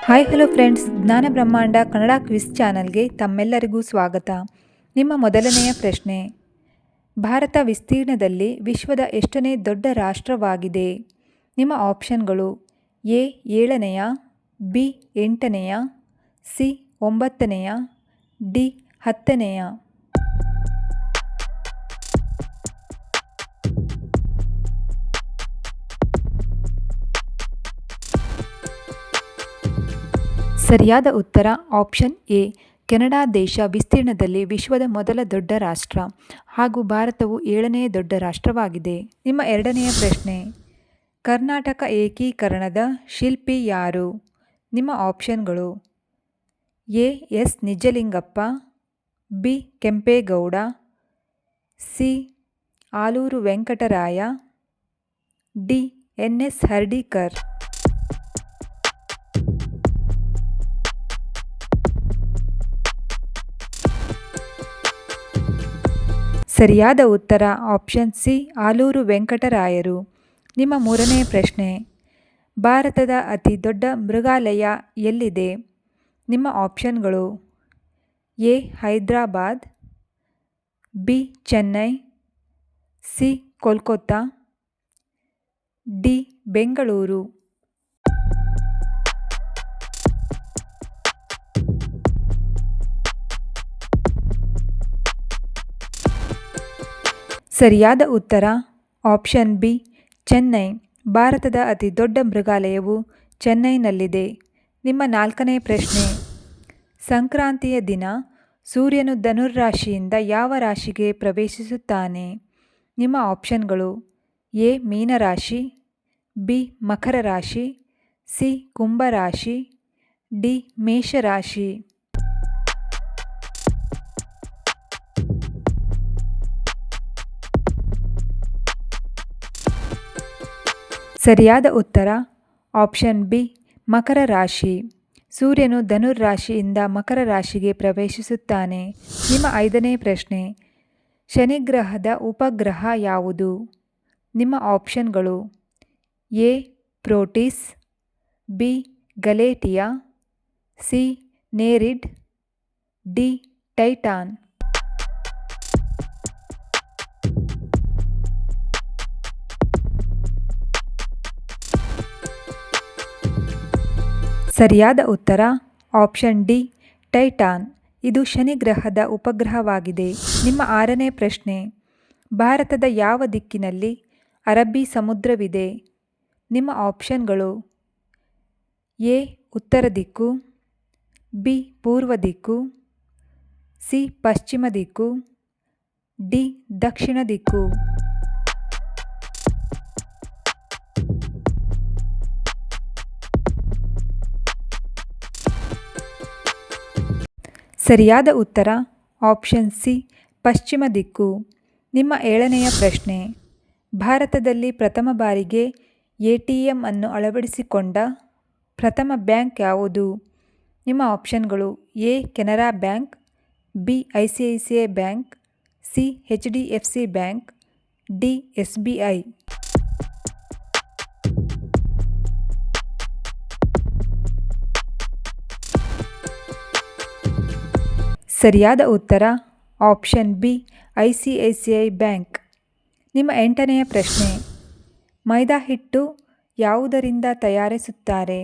Hi hello friends, ಜ್ಞಾನ ಬ್ರಹ್ಮಾಂಡ Kannada quiz ಚಾನಲ್ಗೆ ತಮ್ಮೆಲ್ಲರಿಗೂ ಸ್ವಾಗತ. ನಿಮ್ಮ ಮೊದಲನೆಯ ಪ್ರಶ್ನೆ: ಭಾರತ ವಿಸ್ತೀರ್ಣದಲ್ಲಿ ವಿಶ್ವದ ಎಷ್ಟನೇ ದೊಡ್ಡ ರಾಷ್ಟ್ರವಾಗಿದೆ? ನಿಮ್ಮ ಆಪ್ಷನ್ಗಳು: ಎ 7ನೇಯ, ಬಿ 8ನೇಯ, ಸಿ 9ನೇಯ, ಡಿ 10ನೇಯ. ಸರಿಯಾದ ಉತ್ತರ ಆಪ್ಷನ್ ಎ. ಕೆನಡಾ ದೇಶ ವಿಸ್ತೀರ್ಣದಲ್ಲಿ ವಿಶ್ವದ ಮೊದಲ ದೊಡ್ಡ ರಾಷ್ಟ್ರ ಹಾಗೂ ಭಾರತವು 7ನೇ ದೊಡ್ಡ ರಾಷ್ಟ್ರವಾಗಿದೆ. ನಿಮ್ಮ ಎರಡನೆಯ ಪ್ರಶ್ನೆ: ಕರ್ನಾಟಕ ಏಕೀಕರಣದ ಶಿಲ್ಪಿ ಯಾರು? ನಿಮ್ಮ ಆಪ್ಷನ್ಗಳು: A S Nijalingappa, B Kempegowda, C Aluru Venkataraya, D N S Hardikar. ಸರಿಯಾದ ಉತ್ತರ ಆಪ್ಷನ್ ಸಿ ಆಲೂರು ವೆಂಕಟರಾಯರು. ನಿಮ್ಮ ಮೂರನೆಯ ಪ್ರಶ್ನೆ: ಭಾರತದ ಅತಿ ದೊಡ್ಡ ಮೃಗಾಲಯ ಎಲ್ಲಿದೆ? ನಿಮ್ಮ ಆಪ್ಷನ್ಗಳು: A Hyderabad, B Chennai, C Kolkata, D Bengaluru. ಸರಿಯಾದ ಉತ್ತರ ಆಪ್ಷನ್ ಬಿ ಚೆನ್ನೈ. ಭಾರತದ ಅತಿ ದೊಡ್ಡ ಮೃಗಾಲಯವು ಚೆನ್ನೈನಲ್ಲಿದೆ. ನಿಮ್ಮ ನಾಲ್ಕನೇ ಪ್ರಶ್ನೆ: ಸಂಕ್ರಾಂತಿಯ ದಿನ ಸೂರ್ಯನು ಧನುರಾಶಿಯಿಂದ ಯಾವ ರಾಶಿಗೆ ಪ್ರವೇಶಿಸುತ್ತಾನೆ? ನಿಮ್ಮ ಆಪ್ಷನ್ಗಳು: ಎ ಮೀನರಾಶಿ, ಬಿ ಮಕರ ರಾಶಿ, ಸಿ ಕುಂಭರಾಶಿ, ಡಿ ಮೇಷರಾಶಿ. ಸರಿಯಾದ ಉತ್ತರ ಆಪ್ಷನ್ ಬಿ ಮಕರ ರಾಶಿ. ಸೂರ್ಯನು ಧನುರ್ ರಾಶಿಯಿಂದ ಮಕರ ರಾಶಿಗೆ ಪ್ರವೇಶಿಸುತ್ತಾನೆ. ನಿಮ್ಮ ಐದನೇ ಪ್ರಶ್ನೆ: ಶನಿಗ್ರಹದ ಉಪಗ್ರಹ ಯಾವುದು? ನಿಮ್ಮ ಆಪ್ಷನ್ಗಳು: A Proteus, B Galatea, C Nereid, D Titan. ಸರಿಯಾದ ಉತ್ತರ ಆಪ್ಷನ್ ಡಿ ಟೈಟಾನ್. ಇದು ಶನಿಗ್ರಹದ ಉಪಗ್ರಹವಾಗಿದೆ. ನಿಮ್ಮ ಆರನೇ ಪ್ರಶ್ನೆ: ಭಾರತದ ಯಾವ ದಿಕ್ಕಿನಲ್ಲಿ ಅರಬ್ಬಿ ಸಮುದ್ರವಿದೆ? ನಿಮ್ಮ ಆಪ್ಷನ್ಗಳು: ಎ ಉತ್ತರ ದಿಕ್ಕು, ಬಿ ಪೂರ್ವ ದಿಕ್ಕು, ಸಿ ಪಶ್ಚಿಮ ದಿಕ್ಕು, ಡಿ ದಕ್ಷಿಣ ದಿಕ್ಕು. ಸರಿಯಾದ ಉತ್ತರ ಆಪ್ಷನ್ ಸಿ ಪಶ್ಚಿಮ ದಿಕ್ಕು. ನಿಮ್ಮ ಏಳನೆಯ ಪ್ರಶ್ನೆ: ಭಾರತದಲ್ಲಿ ಪ್ರಥಮ ಬಾರಿಗೆ ಎಟಿಎಂ ಅನ್ನು ಅಳವಡಿಸಿಕೊಂಡ ಪ್ರಥಮ ಬ್ಯಾಂಕ್ ಯಾವುದು? ನಿಮ್ಮ ಆಪ್ಷನ್ಗಳು: A Canara bank, B ICICI bank, C HDFC bank, D SBI. ಸರಿಯಾದ ಉತ್ತರ ಆಪ್ಷನ್ ಬಿ ICICI ಬ್ಯಾಂಕ್. ನಿಮ್ಮ ಎಂಟನೆಯ ಪ್ರಶ್ನೆ: ಮೈದಾ ಹಿಟ್ಟು ಯಾವುದರಿಂದ ತಯಾರಿಸುತ್ತಾರೆ?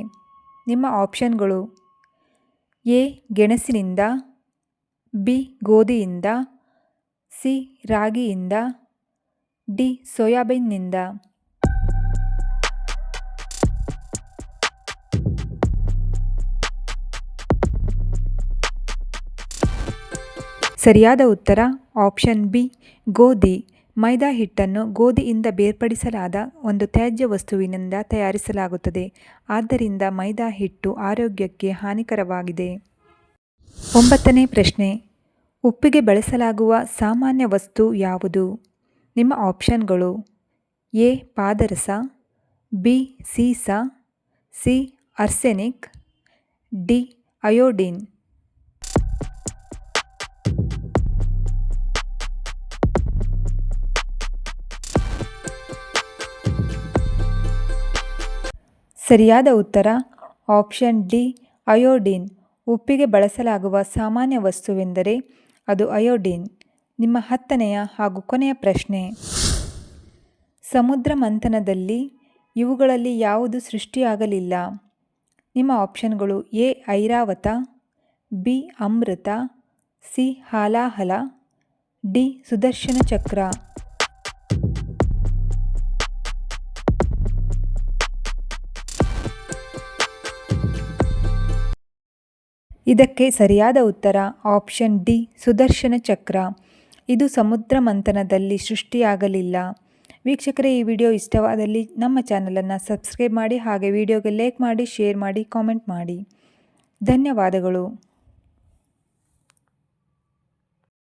ನಿಮ್ಮ ಆಪ್ಷನ್ಗಳು: ಎ ಗೆಣಸಿನಿಂದ, ಬಿ ಗೋಧಿಯಿಂದ, ಸಿ ರಾಗಿಯಿಂದ, ಡಿ ಸೋಯಾಬೀನ್ನಿಂದ. ಸರಿಯಾದ ಉತ್ತರ ಆಪ್ಷನ್ ಬಿ ಗೋಧಿ. ಮೈದಾ ಹಿಟ್ಟನ್ನು ಗೋಧಿಯಿಂದ ಬೇರ್ಪಡಿಸಲಾದ ಒಂದು ತ್ಯಾಜ್ಯ ವಸ್ತುವಿನಿಂದ ತಯಾರಿಸಲಾಗುತ್ತದೆ. ಆದ್ದರಿಂದ ಮೈದಾ ಹಿಟ್ಟು ಆರೋಗ್ಯಕ್ಕೆ ಹಾನಿಕರವಾಗಿದೆ. 9ನೇ ಪ್ರಶ್ನೆ: ಉಪ್ಪಿಗೆ ಬಳಸಲಾಗುವ ಸಾಮಾನ್ಯ ವಸ್ತು ಯಾವುದು? ನಿಮ್ಮ ಆಪ್ಷನ್ಗಳು: ಎ ಪಾದರಸ, ಬಿ ಸೀಸ, ಸಿ ಆರ್ಸೆನಿಕ್, ಡಿ ಅಯೋಡಿನ್. ಸರಿಯಾದ ಉತ್ತರ ಆಪ್ಷನ್ ಡಿ ಅಯೋಡಿನ್ ಉಪ್ಪಿಗೆ ಬಳಸಲಾಗುವ ಸಾಮಾನ್ಯ ವಸ್ತುವೆಂದರೆ ಅದು ಅಯೋಡಿನ್. ನಿಮ್ಮ 10ನೆಯ ಹಾಗೂ ಕೊನೆಯ ಪ್ರಶ್ನೆ, ಸಮುದ್ರ ಮಂಥನದಲ್ಲಿ ಇವುಗಳಲ್ಲಿ ಯಾವುದು ಸೃಷ್ಟಿಯಾಗಲಿಲ್ಲ? ನಿಮ್ಮ ಆಪ್ಷನ್ಗಳು: ಎ ಐರಾವತ, ಬಿ ಅಮೃತ, ಸಿ ಹಾಲಾಹಲ, ಡಿ ಸುದರ್ಶನ ಚಕ್ರ. ಇದಕ್ಕೆ ಸರಿಯಾದ ಉತ್ತರ ಆಪ್ಷನ್ ಡಿ ಸುದರ್ಶನ ಚಕ್ರ. ಇದು ಸಮುದ್ರ ಮಂಥನದಲ್ಲಿ ಸೃಷ್ಟಿಯಾಗಲಿಲ್ಲ. ವೀಕ್ಷಕರೇ, ಈ ವಿಡಿಯೋ ಇಷ್ಟವಾದಲ್ಲಿ ನಮ್ಮ ಚಾನಲನ್ನು ಸಬ್ಸ್ಕ್ರೈಬ್ ಮಾಡಿ, ಹಾಗೆ ವಿಡಿಯೋಗೆ ಲೈಕ್ ಮಾಡಿ, ಶೇರ್ ಮಾಡಿ, ಕಾಮೆಂಟ್ ಮಾಡಿ. ಧನ್ಯವಾದಗಳು.